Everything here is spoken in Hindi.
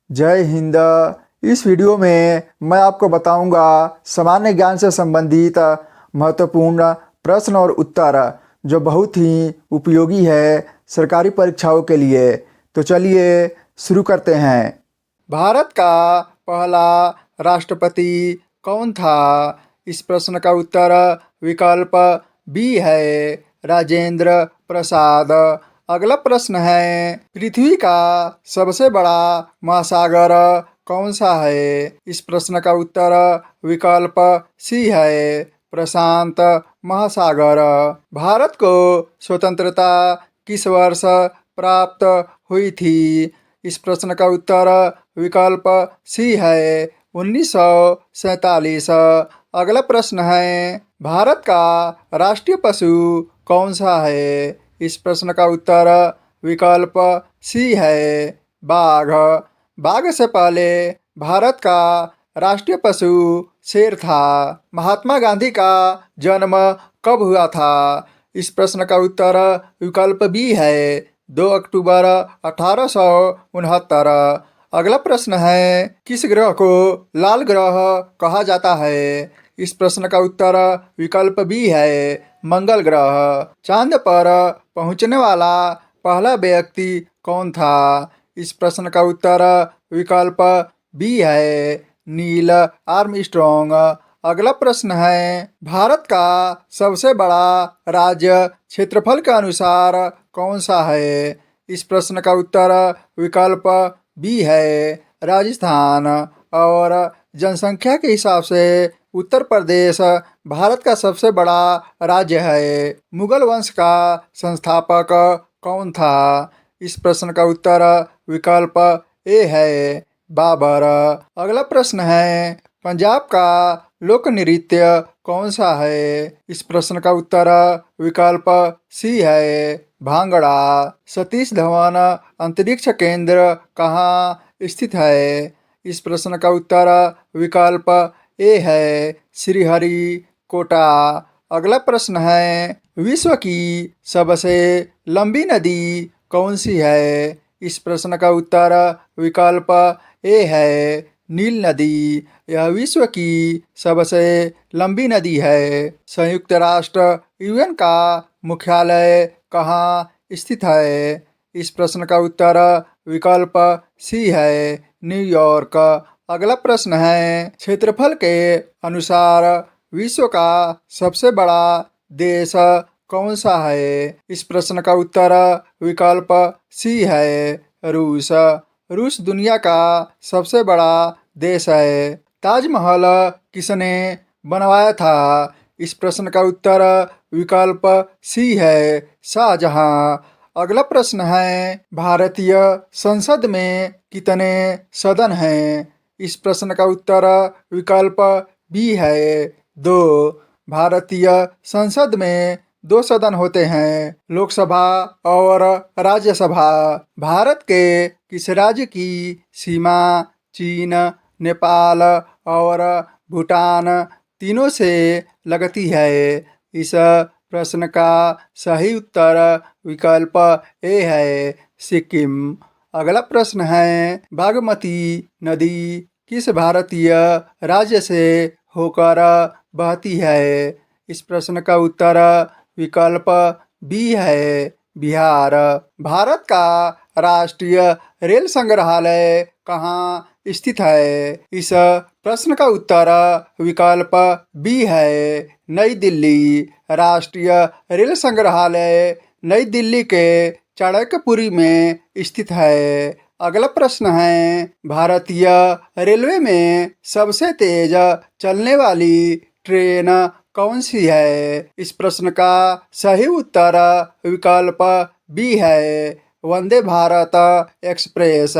जय हिंद। इस वीडियो में मैं आपको बताऊंगा सामान्य ज्ञान से संबंधित महत्वपूर्ण प्रश्न और उत्तर जो बहुत ही उपयोगी है सरकारी परीक्षाओं के लिए। तो चलिए शुरू करते हैं। भारत का पहला राष्ट्रपति कौन था? इस प्रश्न का उत्तर विकल्प बी है, राजेंद्र प्रसाद। अगला प्रश्न है, पृथ्वी का सबसे बड़ा महासागर कौन सा है? इस प्रश्न का उत्तर विकल्प सी है, प्रशांत महासागर। भारत को स्वतंत्रता किस वर्ष प्राप्त हुई थी? इस प्रश्न का उत्तर विकल्प सी है, 1947। अगला प्रश्न है, भारत का राष्ट्रीय पशु कौन सा है? इस प्रश्न का उत्तर विकल्प सी है, बाघ। बाघ से पहले भारत का राष्ट्रीय पशु शेर था। महात्मा गांधी का जन्म कब हुआ था? इस प्रश्न का उत्तर विकल्प बी है, 2 अक्टूबर 1869। अगला प्रश्न है, किस ग्रह को लाल ग्रह कहा जाता है? इस प्रश्न का उत्तर विकल्प बी है, मंगल ग्रह। चांद पर पहुंचने वाला पहला व्यक्ति कौन था? इस प्रश्न का उत्तर विकल्प बी है, नील आर्मस्ट्रॉन्ग। अगला प्रश्न है, भारत का सबसे बड़ा राज्य क्षेत्रफल के अनुसार कौन सा है? इस प्रश्न का उत्तर विकल्प बी है, राजस्थान। और जनसंख्या के हिसाब से उत्तर प्रदेश भारत का सबसे बड़ा राज्य है। मुगल वंश का संस्थापक कौन था? इस प्रश्न का उत्तर विकल्प ए है, बाबर। अगला प्रश्न है, पंजाब का लोक नृत्य कौन सा है? इस प्रश्न का उत्तर विकल्प सी है, भांगड़ा। सतीश धवन अंतरिक्ष केंद्र कहाँ स्थित है? इस प्रश्न का उत्तर विकल्प ए है, श्रीहरिकोटा। अगला प्रश्न है, विश्व की सबसे लंबी नदी कौन सी है? इस प्रश्न का उत्तर विकल्प ए है, नील नदी। यह विश्व की सबसे लंबी नदी है। संयुक्त राष्ट्र यूएन का मुख्यालय कहाँ स्थित है? इस प्रश्न का उत्तर विकल्प सी है, न्यूयॉर्क। अगला प्रश्न है, क्षेत्रफल के अनुसार विश्व का सबसे बड़ा देश कौन सा है? इस प्रश्न का उत्तर विकल्प सी है, रूस। रूस दुनिया का सबसे बड़ा देश है। ताजमहल किसने बनवाया था? इस प्रश्न का उत्तर विकल्प सी है, शाहजहां। अगला प्रश्न है, भारतीय संसद में कितने सदन हैं? इस प्रश्न का उत्तर विकल्प बी है, 2। भारतीय संसद में 2 सदन होते हैं, लोकसभा और राज्यसभा। भारत के किस राज्य की सीमा चीन, नेपाल और भूटान तीनों से लगती है? इस प्रश्न का सही उत्तर विकल्प ए है, सिक्किम। अगला प्रश्न है, बागमती नदी किस भारतीय राज्य से होकर बहती है? इस प्रश्न का उत्तर विकल्प बी है, बिहार। भारत का राष्ट्रीय रेल संग्रहालय कहाँ स्थित है? इस प्रश्न का उत्तर विकल्प बी है, नई दिल्ली। राष्ट्रीय रेल संग्रहालय नई दिल्ली के चाणक्यपुरी में स्थित है। अगला प्रश्न है, भारतीय रेलवे में सबसे तेज चलने वाली ट्रेन कौन सी है? इस प्रश्न का सही उत्तर विकल्प बी है, वंदे भारत एक्सप्रेस।